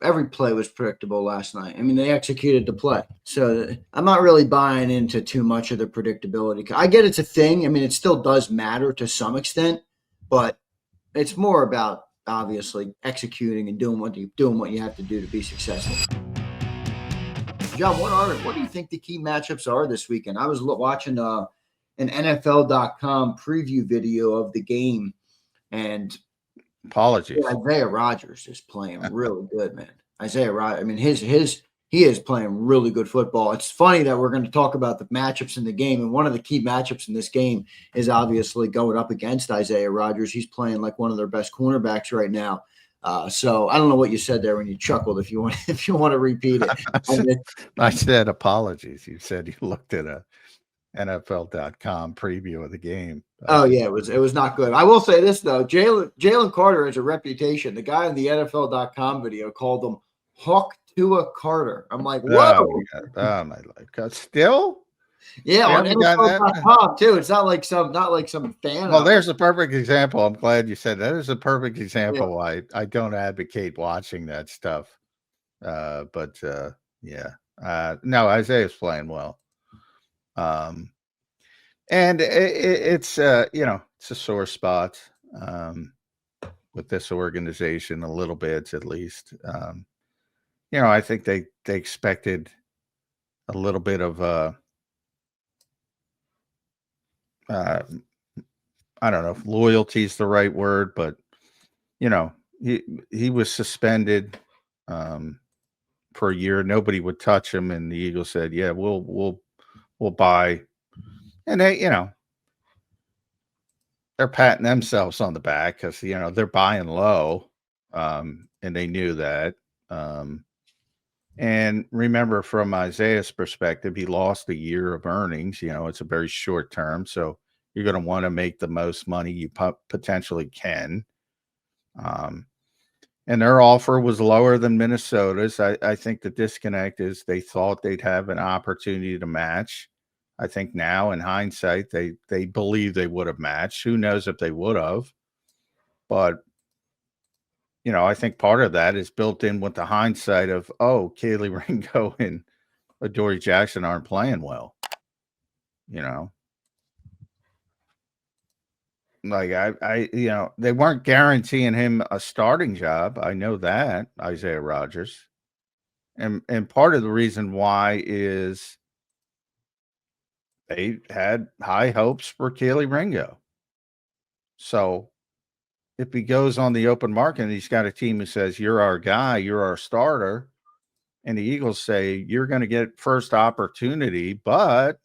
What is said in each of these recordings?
every play was predictable last night. I mean, they executed the play. So I'm not really buying into too much of the predictability. I get it's a thing. I mean, it still does matter to some extent, but it's more about obviously executing and doing what you have to do to be successful. John, what do you think the key matchups are this weekend? I was watching an NFL.com preview video of the game, and apologies. Isaiah Rodgers is playing really good, man. Isaiah Rodgers, I mean, he is playing really good football. It's funny that we're going to talk about the matchups in the game, and one of the key matchups in this game is obviously going up against Isaiah Rodgers. He's playing like one of their best cornerbacks right now. So I don't know what you said there when you chuckled. If you want to repeat it, I said apologies. You said you looked at a NFL.com preview of the game. Oh yeah, it was not good. I will say this though, Jalen Carter has a reputation. The guy in the NFL.com video called him Hawk Tua Carter. I'm like, whoa! Oh my life, still. Yeah, on NFL.com too. It's not like some fan. Well, there's a perfect example. I'm glad you said that. Is a perfect example why I don't advocate watching that stuff. No, Isaiah's playing well. And it's it's a sore spot with this organization a little bit at least. I think they expected a little bit of I don't know if loyalty is the right word, but he was suspended for a year. Nobody would touch him, and the Eagles said, "Yeah, we'll buy." And they're patting themselves on the back because they're buying low, and they knew that. And remember, from Isaiah's perspective, he lost a year of earnings. It's a very short term, so you're going to want to make the most money you potentially can. And their offer was lower than Minnesota's. I think the disconnect is they thought they'd have an opportunity to match. I think now, in hindsight, they believe they would have matched. Who knows if they would have? But I think part of that is built in with the hindsight of, Kaylee Ringo and Adoree Jackson aren't playing well. Like they weren't guaranteeing him a starting job. I know that, Isaiah Rodgers. And part of the reason why is they had high hopes for Kaylee Ringo. So if he goes on the open market and he's got a team who says, "You're our guy, you're our starter," and the Eagles say, "You're going to get first opportunity, but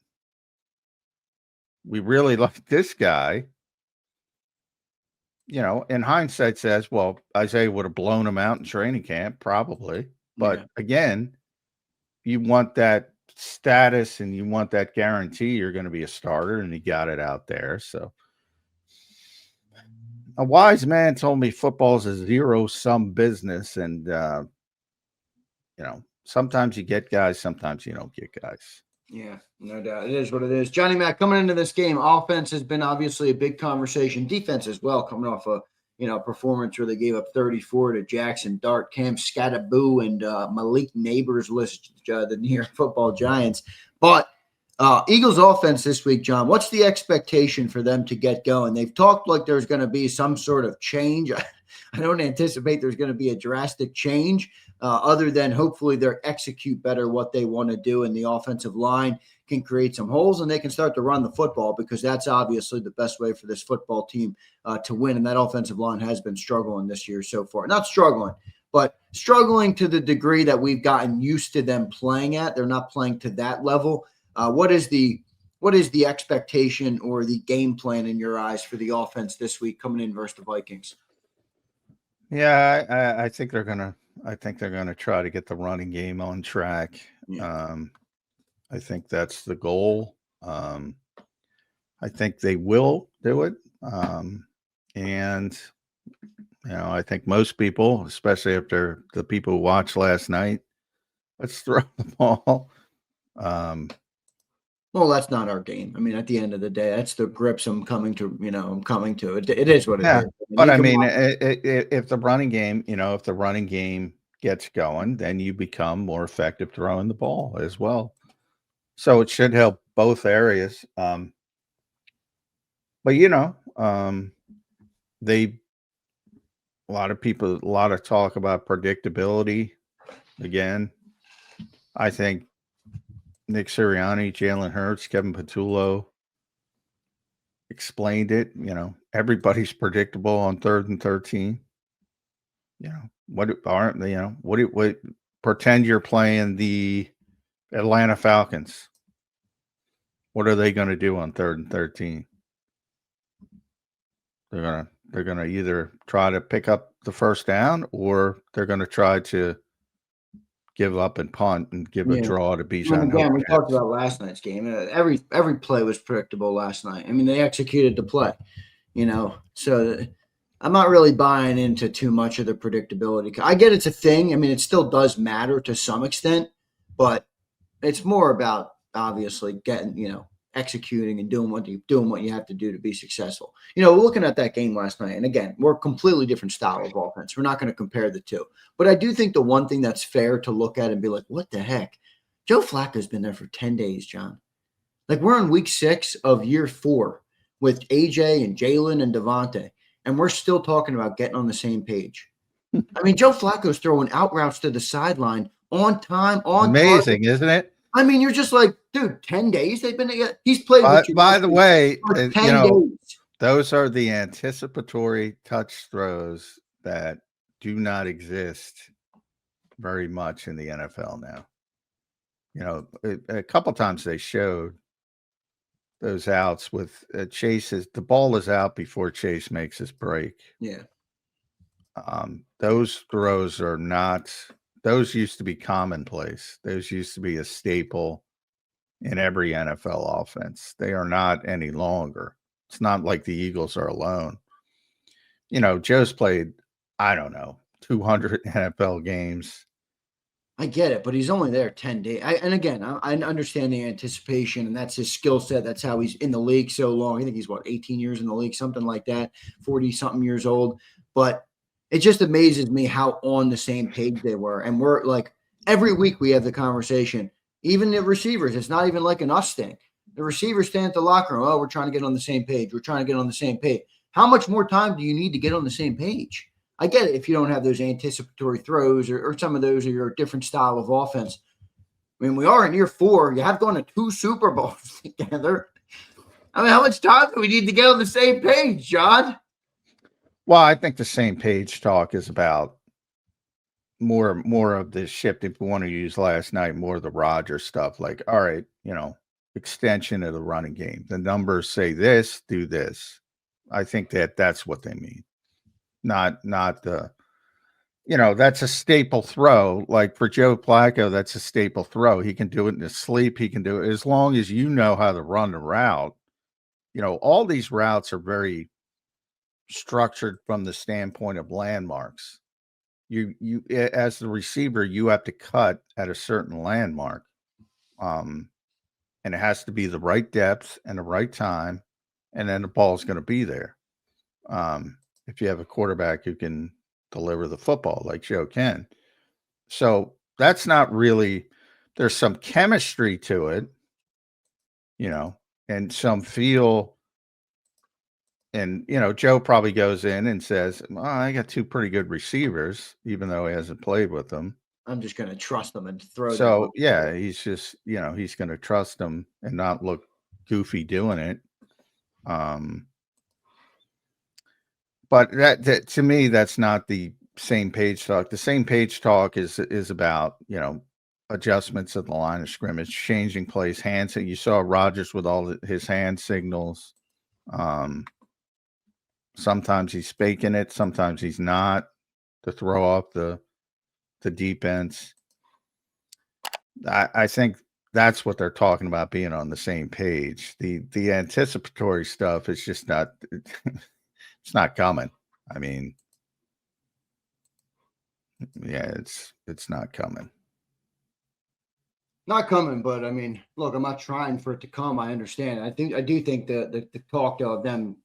we really like this guy," in hindsight says, well, Isaiah would have blown him out in training camp, probably. But again, you want that status and you want that guarantee you're going to be a starter, and he got it out there. So a wise man told me football's a zero-sum business, and sometimes you get guys, sometimes you don't get guys. Yeah, no doubt. It is what it is. Johnny Mac, coming into this game, offense has been obviously a big conversation. Defense as well, coming off a performance where they gave up 34 to Jackson Dart, Cam Skattebo, and Malik Neighbors list the New York Football Giants. But Eagles offense this week, John, what's the expectation for them to get going? They've talked like there's going to be some sort of change. I don't anticipate there's going to be a drastic change other than hopefully they'll execute better what they want to do, and the offensive line can create some holes and they can start to run the football, because that's obviously the best way for this football team to win. And that offensive line has been struggling this year so far. Not struggling, but struggling to the degree that we've gotten used to them playing at. They're not playing to that level. What is the expectation or the game plan in your eyes for the offense this week coming in versus the Vikings? Yeah, I think they're gonna try to get the running game on track. Yeah. I think that's the goal. I think they will do it. And I think most people, especially after the people who watched last night, let's throw the ball. Well, that's not our game. I mean, at the end of the day, that's the grips I'm coming to. I'm coming to. It is what it is. But I mean, if the running game, gets going, then you become more effective throwing the ball as well. So it should help both areas. But they a lot of people, a lot of talk about predictability. Again, I think Nick Sirianni, Jalen Hurts, Kevin Patullo explained it. Everybody's predictable on 3rd and 13. What pretend you're playing the Atlanta Falcons. What are they going to do on 3rd and 13? They're gonna either try to pick up the first down, or they're going to try to give up and punt and give a draw to Bijan. Again, we talked about last night's game. Every play was predictable last night. I mean, they executed the play, So I'm not really buying into too much of the predictability. I get it's a thing. I mean, it still does matter to some extent, but it's more about obviously getting, executing and doing what you have to do to be successful. Looking at that game last night, and again, we're a completely different style of offense. We're not going to compare the two. But I do think the one thing that's fair to look at and be like, what the heck? Joe Flacco's been there for 10 days, John. Like, we're in week 6 of year 4 with AJ and Jalen and Devontae, and we're still talking about getting on the same page. I mean, Joe Flacco's throwing out routes to the sideline on time, on amazing, target. Isn't it? I mean, you're just like, dude, 10 days they've been together. He's played with you. By the way, for 10 days. Those are the anticipatory touch throws that do not exist very much in the NFL now. A couple times they showed those outs with Chase's. The ball is out before Chase makes his break. Yeah. Those throws are not. Those used to be commonplace. Those used to be a staple in every NFL offense. They are not any longer. It's not like the Eagles are alone. Joe's played, I don't know, 200 NFL games. I get it, but he's only there 10 days. And again, I understand the anticipation, and that's his skill set. That's how he's in the league so long. I think he's, 18 years in the league, something like that, 40-something years old. But it just amazes me how on the same page they were. And we're like, every week we have the conversation. Even the receivers, it's not even like an us thing. The receivers stand at the locker room. Oh, we're trying to get on the same page. We're trying to get on the same page. How much more time do you need to get on the same page? I get it if you don't have those anticipatory throws or some of those are your different style of offense. I mean, we are in year 4. You have gone to 2 Super Bowls together. I mean, how much time do we need to get on the same page, John? Well, I think the same page talk is about more of the shift, if we want to use last night, more of the Rodgers stuff. Like, all right, extension of the running game. The numbers say this, do this. I think that's what they mean. Not the, that's a staple throw. Like for Joe Flacco, that's a staple throw. He can do it in his sleep. He can do it as long as you know how to run the route. All these routes are very structured from the standpoint of landmarks. You as the receiver, you have to cut at a certain landmark. And it has to be the right depth and the right time, and then the ball is going to be there. If you have a quarterback who can deliver the football like Joe can. So that's not really, there's some chemistry to it, and some feel. And, Joe probably goes in and says, well, I got 2 pretty good receivers, even though he hasn't played with them. I'm just going to trust them and throw them. So, yeah, he's just, he's going to trust them and not look goofy doing it. But that to me, that's not the same page talk. The same page talk is about, adjustments at the line of scrimmage, changing plays, hands. You saw Rodgers with all his hand signals. Sometimes he's faking it. Sometimes he's not, to throw off the defense. I think that's what they're talking about, being on the same page. The anticipatory stuff is just not, it's not coming. I mean, yeah, it's not coming. Not coming, but I mean, look, I'm not trying for it to come. I understand. I do think the talk of them,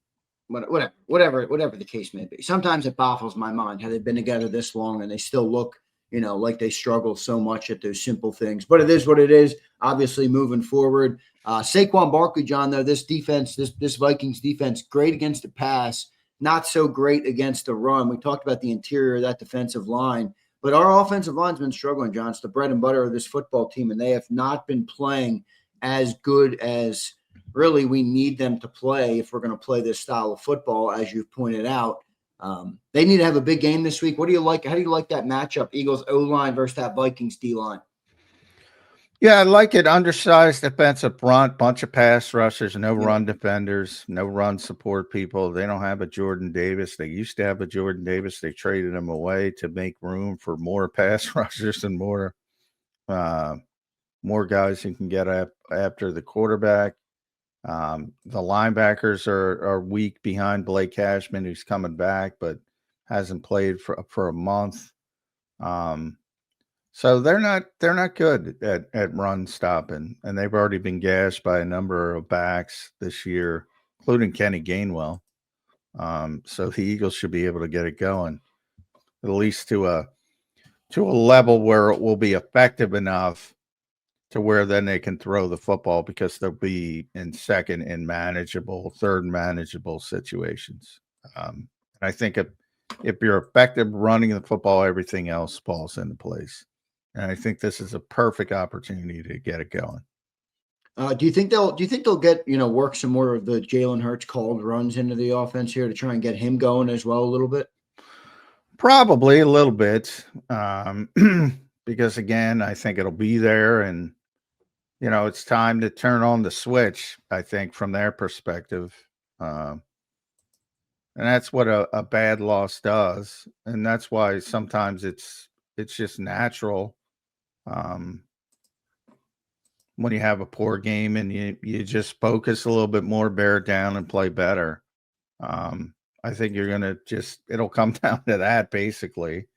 whatever the case may be. Sometimes it baffles my mind how they've been together this long and they still look, like they struggle so much at those simple things. But it is what it is. Obviously, moving forward, Saquon Barkley, John, though, this defense, this Vikings defense, great against the pass, not so great against the run. We talked about the interior of that defensive line, but our offensive line's been struggling, John. It's the bread and butter of this football team, and they have not been playing as good as really we need them to play if we're going to play this style of football, as you've pointed out. They need to have a big game this week. What do you like? How do you like that matchup, Eagles O-line versus that Vikings D-line? Yeah, I like it. Undersized defensive front, bunch of pass rushers, no run defenders, no run support people. They don't have a Jordan Davis. They used to have a Jordan Davis. They traded him away to make room for more pass rushers and more guys who can get after the quarterback. The linebackers are weak behind Blake Cashman, who's coming back but hasn't played for a month. So they're not good at run stopping, and they've already been gashed by a number of backs this year, including Kenny Gainwell. So the Eagles should be able to get it going, at least to a level where it will be effective enough to where then they can throw the football, because they'll be in second and third manageable situations. And I think if you're effective running the football, everything else falls into place. And I think this is a perfect opportunity to get it going. Do you think they'll get, work some more of the Jalen Hurts called runs into the offense here to try and get him going as well a little bit? Probably a little bit. Because again, I think it'll be there, and it's time to turn on the switch, I think, from their perspective. And that's what a bad loss does. And that's why sometimes it's just natural. When you have a poor game and you just focus a little bit more, bear down, and play better. I think you're going to it'll come down to that basically.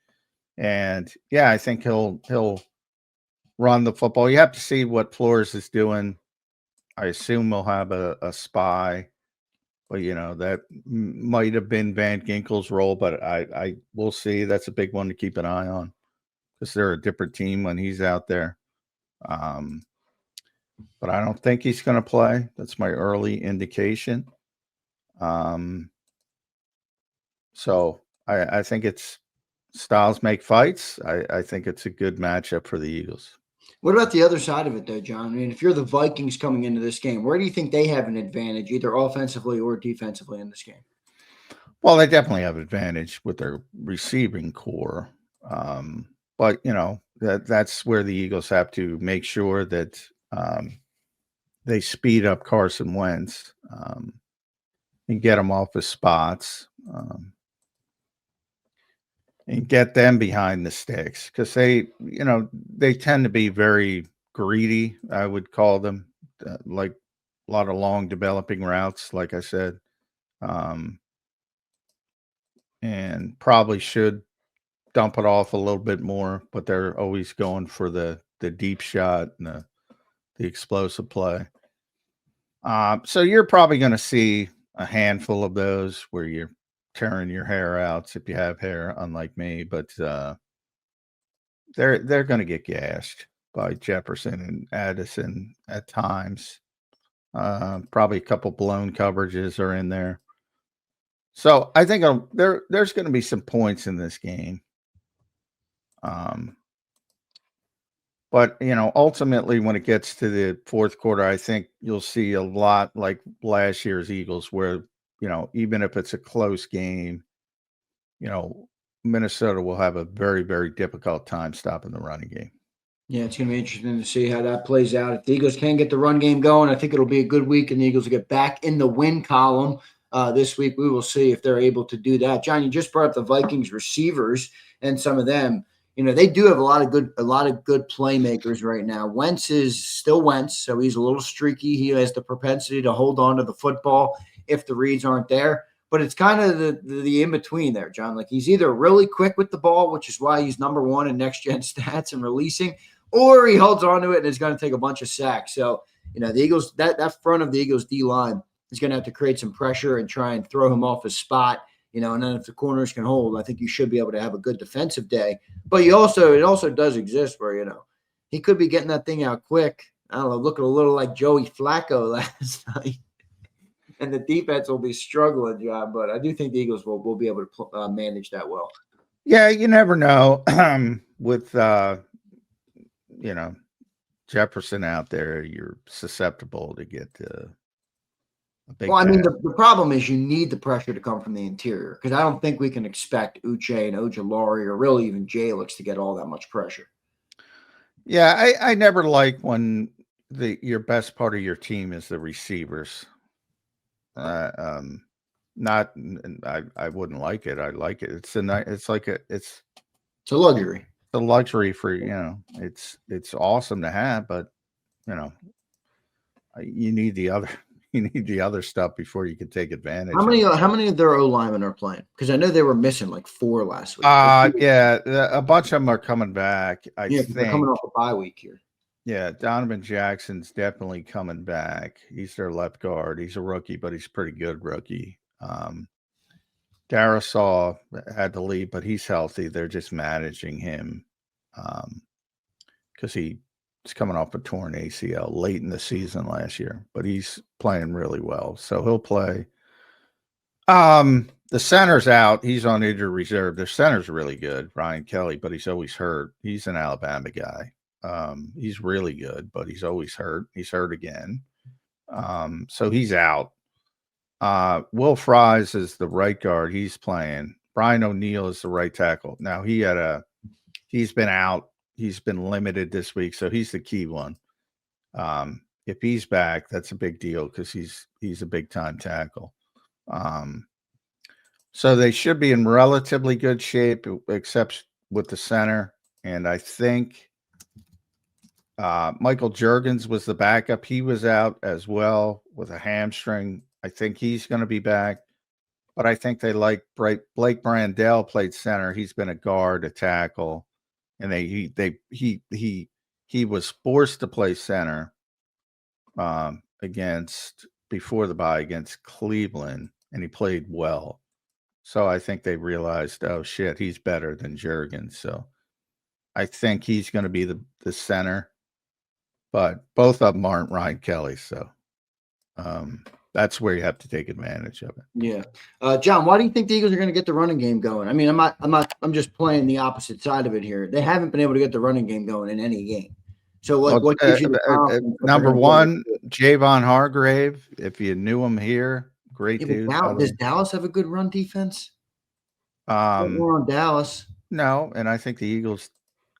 And yeah, I think he'll run the football. You have to see what Flores is doing. I assume we'll have a spy, but that might have been Van Ginkel's role, but I will see. That's a big one to keep an eye on, because they're a different team when he's out there. But I don't think he's going to play. That's my early indication. So I think it's styles make fights. I think it's a good matchup for the Eagles. What about the other side of it, though, John? I mean, if you're the Vikings coming into this game, where do you think they have an advantage, either offensively or defensively in this game? Well, they definitely have advantage with their receiving core. But, that's where the Eagles have to make sure that they speed up Carson Wentz and get him off his spots, and get them behind the sticks, because they tend to be very greedy, I would call them, like a lot of long developing routes, like I said, and probably should dump it off a little bit more, but they're always going for the deep shot and the explosive play. So you're probably going to see a handful of those where you're tearing your hair out, if you have hair, unlike me, but they're going to get gashed by Jefferson and Addison at times. Probably a couple blown coverages are in there. So I think there's going to be some points in this game. But ultimately, when it gets to the fourth quarter, I think you'll see a lot like last year's Eagles, where even if it's a close game, Minnesota will have a very, very difficult time stopping the running game. Yeah, it's going to be interesting to see how that plays out. If the Eagles can get the run game going, I think it'll be a good week, and the Eagles will get back in the win column this week. We will see if they're able to do that. John, you just brought up the Vikings receivers and some of them. They do have a lot of good playmakers right now. Wentz is still Wentz, so he's a little streaky. He has the propensity to hold on to the football if the reads aren't there. But it's kind of the in-between there, John. Like, he's either really quick with the ball, which is why he's number one in next-gen stats and releasing, or he holds on to it and is going to take a bunch of sacks. So, the Eagles, that front of the Eagles D-line is going to have to create some pressure and try and throw him off his spot. and then if the corners can hold, I think you should be able to have a good defensive day. But it also does exist where, he could be getting that thing out quick. I don't know, looking a little like Joey Flacco last night. And the defense will be struggling, John. But I do think the Eagles will be able to manage that well. Yeah, you never know. With Jefferson out there, you're susceptible to get a big. Well, I mean, the problem is you need the pressure to come from the interior, because I don't think we can expect Uche and Ojulari or really even Jalix to get all that much pressure. Yeah, I never like when your best part of your team is the receivers. Not I wouldn't like it. I like it. It's a luxury. It's a luxury for it's awesome to have, but you need the other stuff before you can take advantage. How many of their O linemen are playing? Because I know they were missing like 4 last week. Yeah, a bunch of them are coming back. I think they're coming off a bye week here. Yeah, Donovan Jackson's definitely coming back. He's their left guard. He's a rookie, but he's a pretty good rookie. Darisaw had to leave, but he's healthy. They're just managing him because he's coming off a torn ACL late in the season last year, but he's playing really well, so he'll play. The center's out. He's on injured reserve. Their center's really good, Ryan Kelly, but he's always hurt. He's an Alabama guy. He's really good, but he's always hurt. He's hurt again. So he's out. Will Fries is the right guard. He's playing. Brian O'Neill is the right tackle. Now he's been out. He's been limited this week, so he's the key one. If he's back, that's a big deal because he's a big time tackle. So they should be in relatively good shape, except with the center. And I think Michael Juergens was the backup. He was out as well with a hamstring. I think he's going to be back, but I think they like Blake Brandell played center. He's been a guard, a tackle, and he was forced to play center before the bye against Cleveland, and he played well. So I think they realized, oh shit, he's better than Juergens. So I think he's going to be the center. But both of them aren't Ryan Kelly, so that's where you have to take advantage of it. Yeah, John, why do you think the Eagles are going to get the running game going? I mean, I'm just playing the opposite side of it here. They haven't been able to get the running game going in any game. So, what gives you the confidence? Number one, Javon Hargrave. If you knew him here, great dude. Does Dallas have a good run defense? More on Dallas. No, and I think the Eagles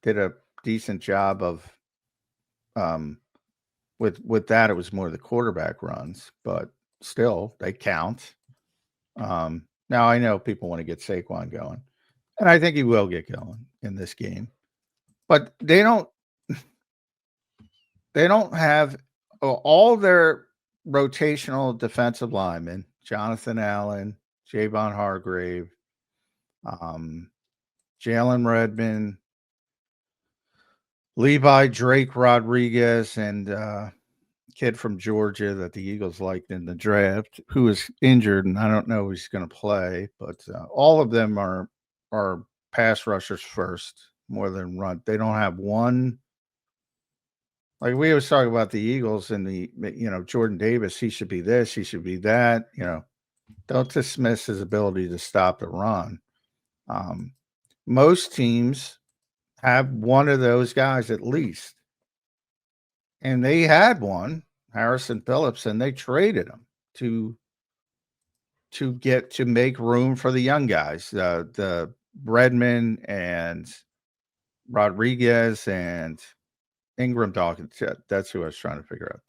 did a decent job of. With that, it was more the quarterback runs, but still they count. Now I know people want to get Saquon going, and I think he will get going in this game, but they don't have all their rotational defensive linemen, Jonathan Allen, Javon Hargrave, Jalen Redmond, Levi Drake Rodriguez, and kid from Georgia that the Eagles liked in the draft, who is injured, and I don't know if he's going to play, but all of them are pass rushers first, more than run. They don't have one. Like we always talk about the Eagles and Jordan Davis, he should be this, he should be that. Don't dismiss his ability to stop the run. Most teams have one of those guys at least. And they had one, Harrison Phillips, and they traded him to make room for the young guys, the Redmond and Rodriguez and Ingram Dawkins. That's who I was trying to figure out.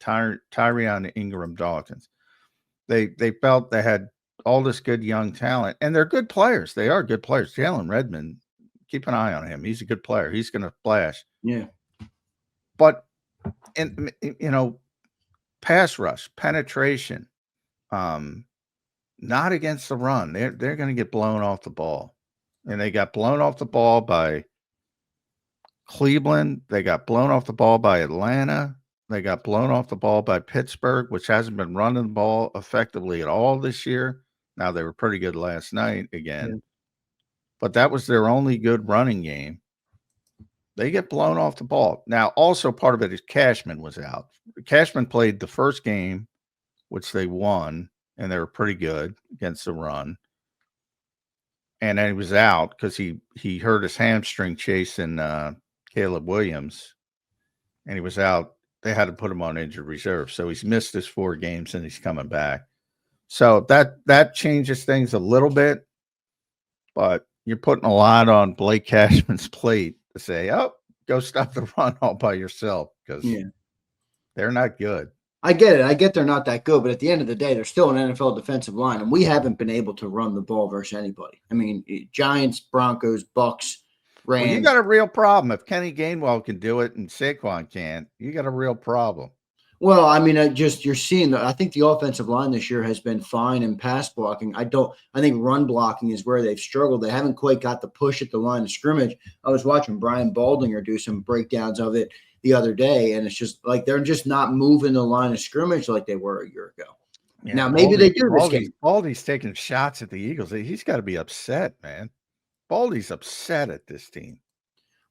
Tyrion Ingram Dawkins. They felt they had all this good young talent, and they're good players. They are good players. Jalen Redmond, keep an eye on him. He's a good player. He's going to flash. Yeah. But, pass rush, penetration, not against the run. They're going to get blown off the ball. And they got blown off the ball by Cleveland. They got blown off the ball by Atlanta. They got blown off the ball by Pittsburgh, which hasn't been running the ball effectively at all this year. Now, they were pretty good last night again, Yeah. but that was their only good running game. They get blown off the ball. Now, also part of it is Cashman was out. Cashman played the first game, which they won, and they were pretty good against the run. And then he was out because he hurt his hamstring chasing Caleb Williams, and he was out. They had to put him on injured reserve, so he's missed his 4 games, and he's coming back. So that changes things a little bit, but you're putting a lot on Blake Cashman's plate to say, "Oh, go stop the run all by yourself," because they're not good. I get it. I get they're not that good, but at the end of the day, they're still an NFL defensive line, and we haven't been able to run the ball versus anybody. I mean, Giants, Broncos, Bucks, Rams. Well, you got a real problem. If Kenny Gainwell can do it and Saquon can't, you got a real problem. Well, I mean, you're seeing I think the offensive line this year has been fine in pass blocking. I think run blocking is where they've struggled. They haven't quite got the push at the line of scrimmage. I was watching Brian Baldinger do some breakdowns of it the other day, and it's just like they're just not moving the line of scrimmage like they were a year ago. Yeah, now, maybe they do this game. Baldy's taking shots at the Eagles. He's got to be upset, man. Baldy's upset at this team.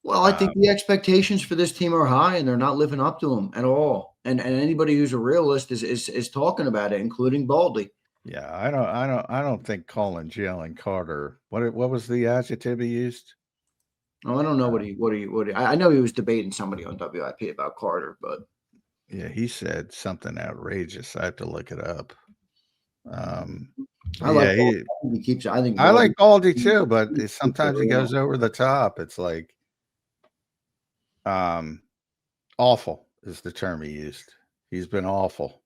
Well, I think the expectations for this team are high, and they're not living up to them at all. And anybody who's a realist is talking about it, including Baldy. Yeah, I don't think calling Jalen Carter. What was the adjective he used? Oh, I don't know what he. I know he was debating somebody on WIP about Carter, but yeah, he said something outrageous. I have to look it up. I like Baldy. He keeps. I think I like Baldy too, but sometimes he goes over the top. It's like, awful is the term he used. He's been awful.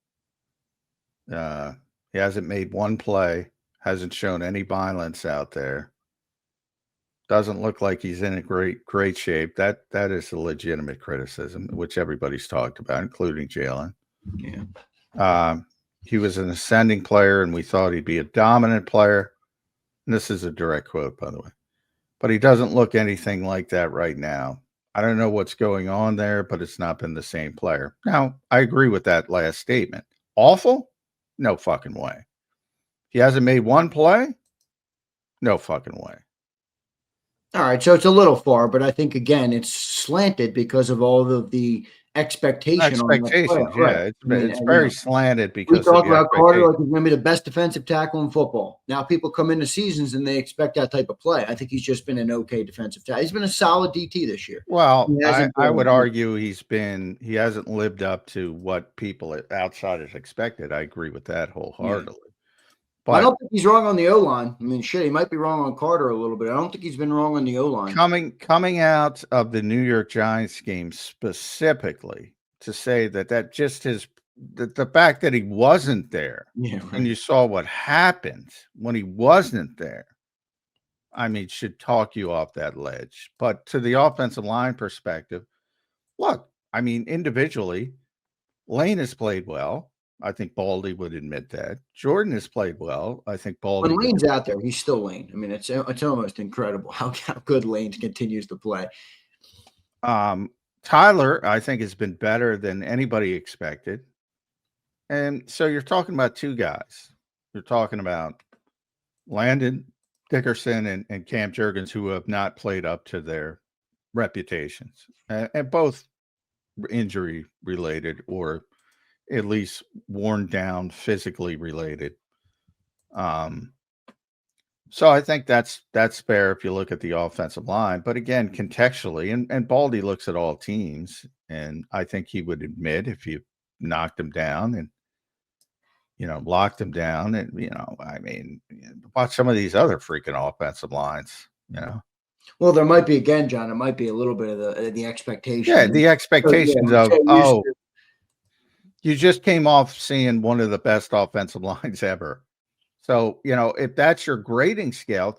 He hasn't made one play. Hasn't shown any violence out there. Doesn't look like he's in a great shape. That is a legitimate criticism, which everybody's talked about, including Jalen. Yeah. He was an ascending player, and we thought he'd be a dominant player. And this is a direct quote, by the way. But he doesn't look anything like that right now. I don't know what's going on there, but it's not been the same player. Now, I agree with that last statement. Awful? No fucking way. He hasn't made one play? No fucking way. All right, so it's a little far, but I think, again, it's slanted because of all of the expectations. Yeah. Right. It's very slanted because we talk about Carter like he's going to be the best defensive tackle in football. Now people come into seasons and they expect that type of play. I think he's just been an okay defensive tackle. He's been a solid DT this year. Well, I would argue he hasn't lived up to what people outsiders expected. I agree with that wholeheartedly. Yeah. But I don't think he's wrong on the O-line. I mean, shit, he might be wrong on Carter a little bit. I don't think he's been wrong on the O-line. Coming out of the New York Giants game specifically to say that just the fact that he wasn't there, and you saw what happened when he wasn't there, I mean, should talk you off that ledge. But to the offensive line perspective, look, I mean, individually, Lane has played well. I think Baldy would admit that. Jordan has played well. I think Baldy. When Lane's out there, he's still Lane. I mean, it's almost incredible how good Lane continues to play. Tyler, I think, has been better than anybody expected. And so you're talking about 2 guys. You're talking about Landon Dickerson and Cam Jurgens, who have not played up to their reputations, and both injury related or at least worn down, physically related. So I think that's fair if you look at the offensive line. But again, contextually, and Baldy looks at all teams, and I think he would admit if you knocked him down and locked him down, and I mean, watch some of these other freaking offensive lines. Well, there might be, again, John. It might be a little bit of the expectation. Yeah, the expectations of you just came off seeing one of the best offensive lines ever. So, if that's your grading scale,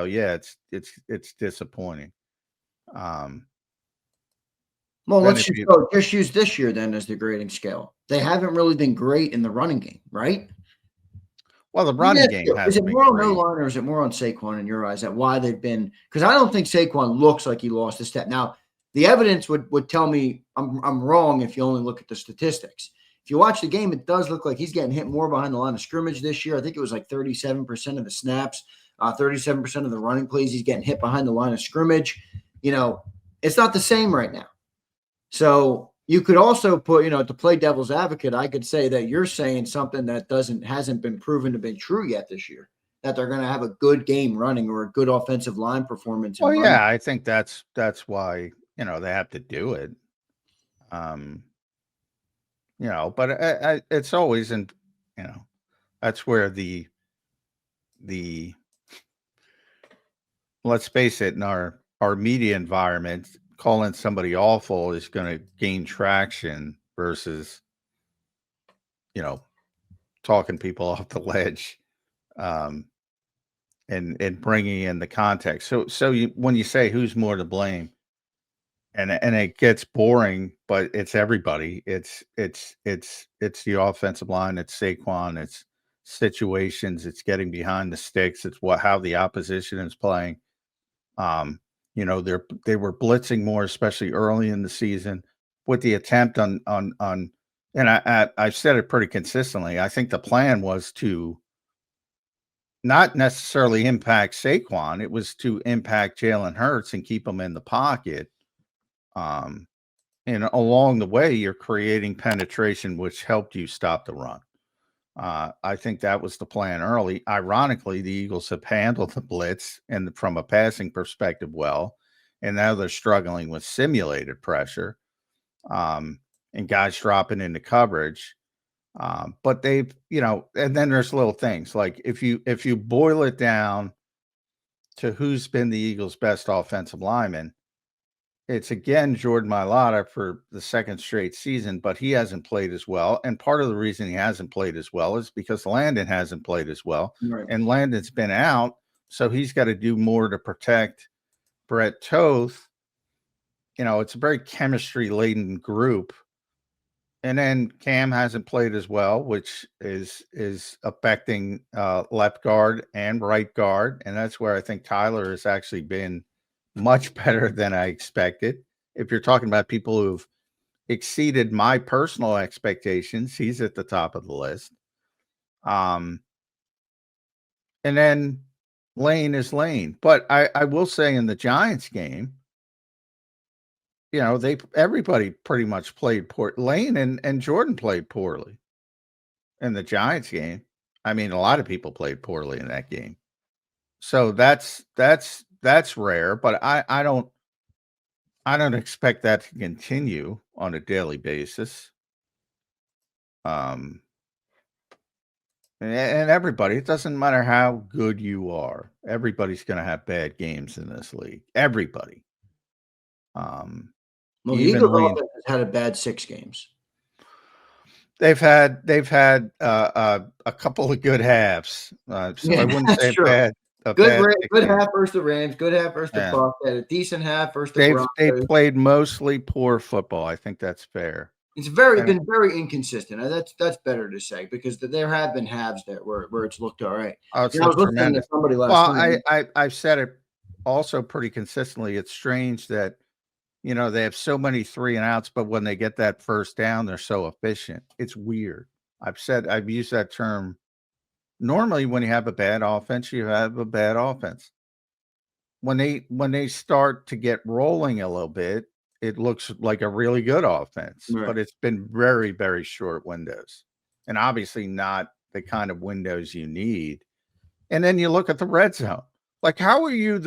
yeah, it's disappointing. Well, let's just use this year then as the grading scale. They haven't really been great in the running game, right? Well, the running game has. Is it more on O-line or is it more on Saquon in your eyes? That why they've been? Because I don't think Saquon looks like he lost a step. Now, the evidence would tell me I'm wrong if you only look at the statistics. if you watch the game, it does look like he's getting hit more behind the line of scrimmage this year. I think it was like 37% of the snaps, 37% of the running plays. He's getting hit behind the line of scrimmage. It's not the same right now. So you could also put, to play devil's advocate, I could say that you're saying something that hasn't been proven to be true yet this year, that they're going to have a good game running or a good offensive line performance. Well, yeah, I think that's why, they have to do it. But it's always that's where the let's face it, in our media environment, calling somebody awful is going to gain traction versus, talking people off the ledge, and bringing in the context. So when you say who's more to blame, and it gets boring, but it's everybody. It's the offensive line. It's Saquon. It's situations. It's getting behind the sticks. It's how the opposition is playing. They were blitzing more, especially early in the season, with the attempt on. And I've said it pretty consistently. I think the plan was to not necessarily impact Saquon. It was to impact Jalen Hurts and keep him in the pocket. And along the way, you're creating penetration, which helped you stop the run. I think that was the plan early. Ironically, the Eagles have handled the blitz and from a passing perspective well, and now they're struggling with simulated pressure, and guys dropping into coverage. But they've, and then there's little things like if you boil it down to who's been the Eagles' best offensive lineman, it's again Jordan Mailata for the second straight season, but he hasn't played as well. And part of the reason he hasn't played as well is because Landon hasn't played as well. Right. And Landon's been out, so he's got to do more to protect Brett Toth. It's a very chemistry-laden group. And then Cam hasn't played as well, which is affecting left guard and right guard. And that's where I think Tyler has actually been much better than I expected. If you're talking about people who've exceeded my personal expectations, he's at the top of the list. And then Lane is Lane. But I will say in the Giants game, everybody pretty much played poor. Lane and Jordan played poorly in the Giants game. I mean, a lot of people played poorly in that game. So that's rare, but I don't expect that to continue on a daily basis. And everybody, it doesn't matter how good you are, everybody's going to have bad games in this league. Everybody. Well, the Eagles offense has had a bad 6 games. They've had a couple of good halves. So I wouldn't say true. bad. Good half versus the Rams. Good half versus the Bucs. Had a decent half versus the Broncos. They've played mostly poor football. I think that's fair. It's been very inconsistent. That's better to say because there have been halves that where it's looked all right. Oh, it's tremendous. Somebody last night. I've said it also pretty consistently. It's strange that they have so many 3 and outs, but when they get that first down, they're so efficient. It's weird. I've used that term. Normally, when you have a bad offense, you have a bad offense. When they start to get rolling a little bit, it looks like a really good offense, right. But it's been very, very short windows, and obviously not the kind of windows you need. And then you look at the red zone. Like, how are you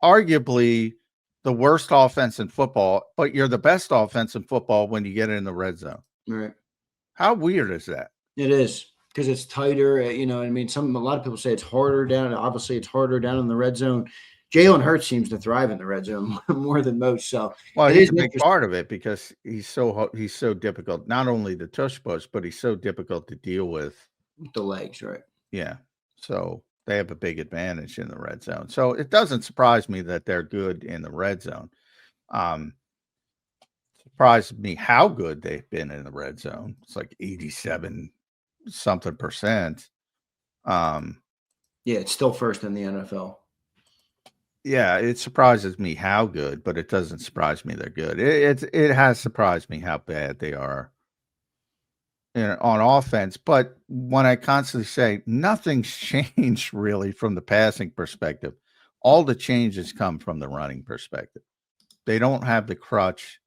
arguably the worst offense in football, but you're the best offense in football when you get in the red zone? Right. How weird is that? It is. Because it's tighter, a lot of people say it's harder down. Obviously, it's harder down in the red zone. Jalen Hurts seems to thrive in the red zone more than most. So, well, he's a big part of it because he's so difficult. Not only to tush push, but he's so difficult to deal with the legs, right? Yeah. So they have a big advantage in the red zone. So it doesn't surprise me that they're good in the red zone. Surprised me how good they've been in the red zone. It's like 87 something percent. Yeah, it's still first in the NFL. Yeah, it surprises me how good, but it doesn't surprise me they're good. It has surprised me how bad they are on offense. But when I constantly say nothing's changed really from the passing perspective, all the changes come from the running perspective. They don't have the crutch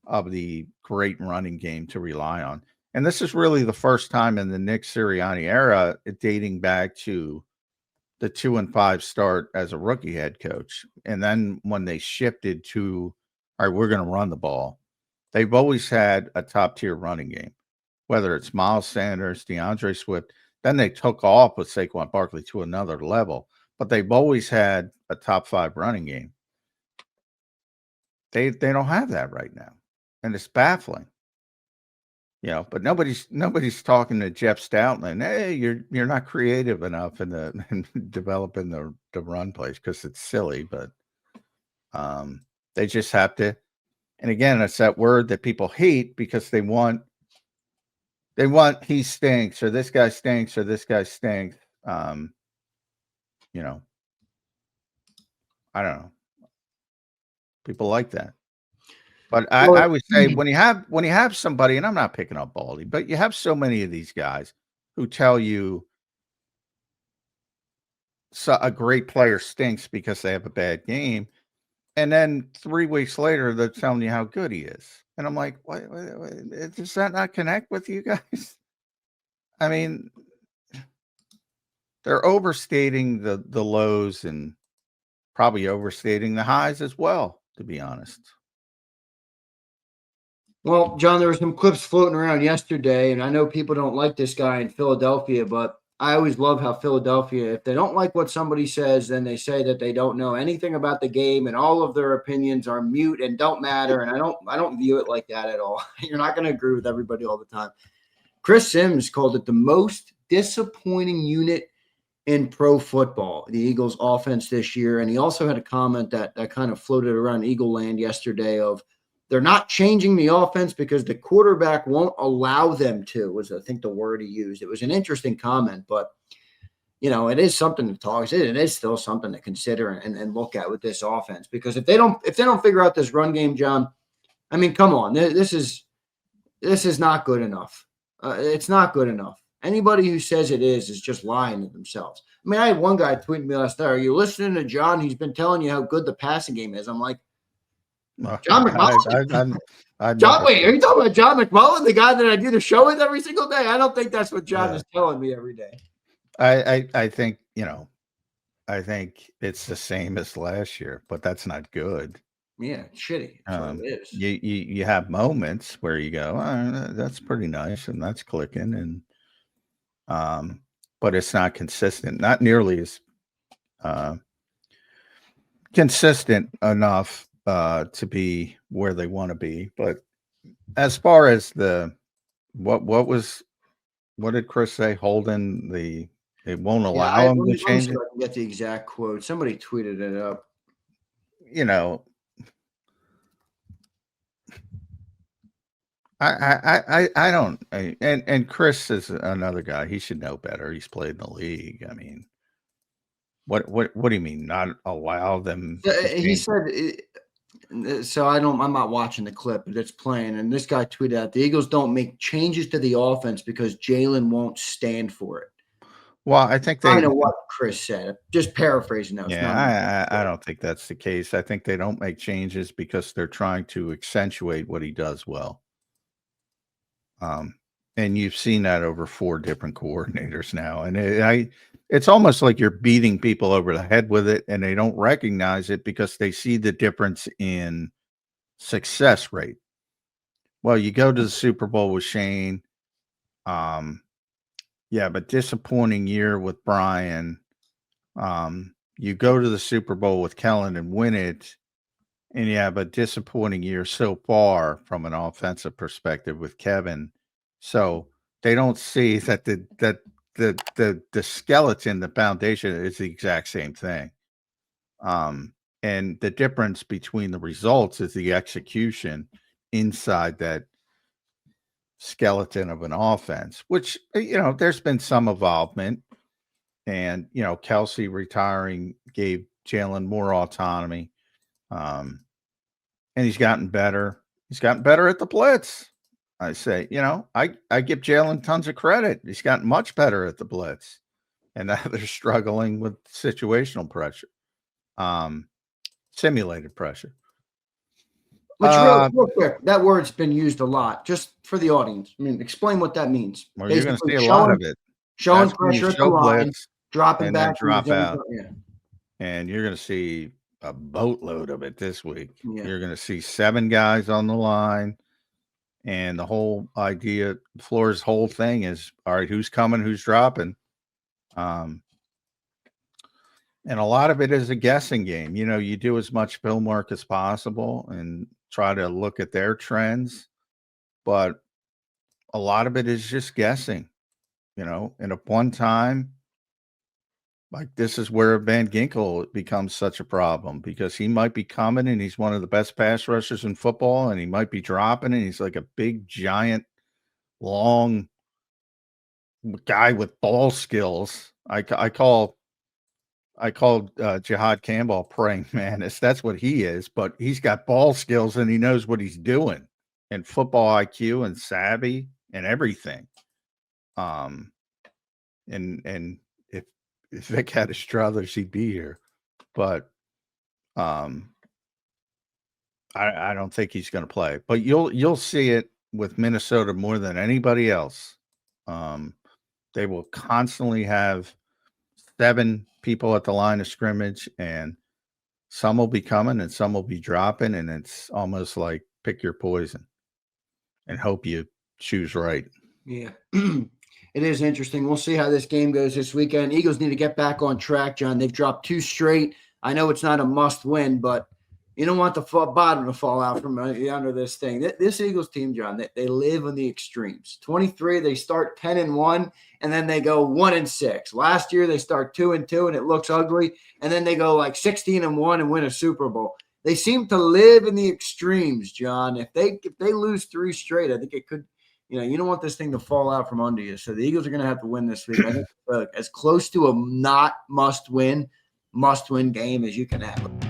of the great running game to rely on. And this is really the first time in the Nick Sirianni era, dating back to the 2-5 start as a rookie head coach. And then when they shifted to, all right, we're going to run the ball, they've always had a top tier running game, whether it's Miles Sanders, DeAndre Swift. Then they took off with Saquon Barkley to another level, but they've always had a top 5 running game. They don't have that right now, and it's baffling. But nobody's talking to Jeff Stoutland. Hey, you're not creative enough in developing the run plays, because it's silly. But they just have to. And again, it's that word that people hate because they want he stinks, or this guy stinks, or this guy stinks. I don't know. People like that. But I would say when you have somebody, and I'm not picking up Baldy, but you have so many of these guys who tell you a great player stinks because they have a bad game, and then 3 weeks later they're telling you how good he is, and I'm like, what does that not connect with you guys? I mean, they're overstating the lows and probably overstating the highs as well, to be honest. Well, John, there were some clips floating around yesterday, and I know people don't like this guy in Philadelphia, but I always love how Philadelphia, if they don't like what somebody says, then they say that they don't know anything about the game, and all of their opinions are mute and don't matter. And I don't view it like that at all. You're not going to agree with everybody all the time. Chris Sims called it the most disappointing unit in pro football, the Eagles' offense this year. And he also had a comment that kind of floated around Eagle Land yesterday of, they're not changing the offense because the quarterback won't allow them to, was I think the word he used. It was an interesting comment, but it is something to talk. It is still something to consider and look at with this offense, because if they don't figure out this run game, John, I mean, come on, this is not good enough. It's not good enough. Anybody who says it is just lying to themselves. I mean, I had one guy tweet me last night, "Are you listening to John? He's been telling you how good the passing game is." I'm like, John McMullen? Wait, are you talking about John McMullen, the guy that I do the show with every single day? I don't think that's what John is telling me every day. I think, I think it's the same as last year, but that's not good. Yeah, shitty. That's what it is. You have moments where you go, oh, that's pretty nice, and that's clicking, and but it's not consistent, not nearly as consistent enough to be where they want to be. But as far as what did Chris say? Holding it won't allow him to change it. I can get the exact quote. Somebody tweeted it up. I don't. And Chris is another guy. He should know better. He's played in the league. I mean, what do you mean not allow them? He said. So I'm not watching the clip, but it's playing. And this guy tweeted out, the Eagles don't make changes to the offense because Jalen won't stand for it. Well, I think I know what Chris said. Just paraphrasing now. Yeah, I don't think that's the case. I think they don't make changes because they're trying to accentuate what he does well. And you've seen that over 4 different coordinators now. And it's almost like you're beating people over the head with it, and they don't recognize it because they see the difference in success rate. Well, you go to the Super Bowl with Shane. Yeah, but disappointing year with Brian. You go to the Super Bowl with Kellen and win it. And you have a disappointing year so far from an offensive perspective with Kevin. So they don't see that the skeleton, the foundation is the exact same thing. And the difference between the results is the execution inside that skeleton of an offense, which, there's been some involvement. And, Kelsey retiring gave Jalen more autonomy. And he's gotten better. He's gotten better at the blitz. I say, I give Jalen tons of credit. He's gotten much better at the blitz, and now they're struggling with situational pressure, simulated pressure. Which real quick, that word's been used a lot, just for the audience. I mean, explain what that means. Well, you're going to Basically see a lot of it. showing That's when you pressure at the show line, blitz dropping and then back from the drop zone. out. Yeah. And you're going to see a boatload of it this week. Yeah. You're going to see 7 guys on the line. And the whole idea, Floor's whole thing is, all right, who's coming, who's dropping? And a lot of it is a guessing game. You do as much film work as possible and try to look at their trends. But a lot of it is just guessing, and at one time, like this is where Van Ginkel becomes such a problem because he might be coming and he's one of the best pass rushers in football, and he might be dropping and he's like a big, giant, long guy with ball skills. I call Jihad Campbell praying mantis. That's what he is, but he's got ball skills and he knows what he's doing, and football IQ and savvy and everything. And if Vic had his druthers, he'd be here. But I don't think he's going to play. But you'll see it with Minnesota more than anybody else. They will constantly have 7 people at the line of scrimmage, and some will be coming and some will be dropping, and it's almost like pick your poison and hope you choose right. Yeah. It is interesting. We'll see how this game goes this weekend. Eagles need to get back on track, John. They've dropped 2 straight. I know it's not a must win, but you don't want the bottom to fall out from under this thing. This Eagles team, John, they live on the extremes. 23, they start 10-1, and then they go 1-6. Last year, they start 2-2, and it looks ugly, and then they go like 16-1 and win a Super Bowl. They seem to live in the extremes, John. If they lose 3 straight, I think it could. You don't want this thing to fall out from under you. So the Eagles are going to have to win this week. I think as close to a not must-win game as you can have.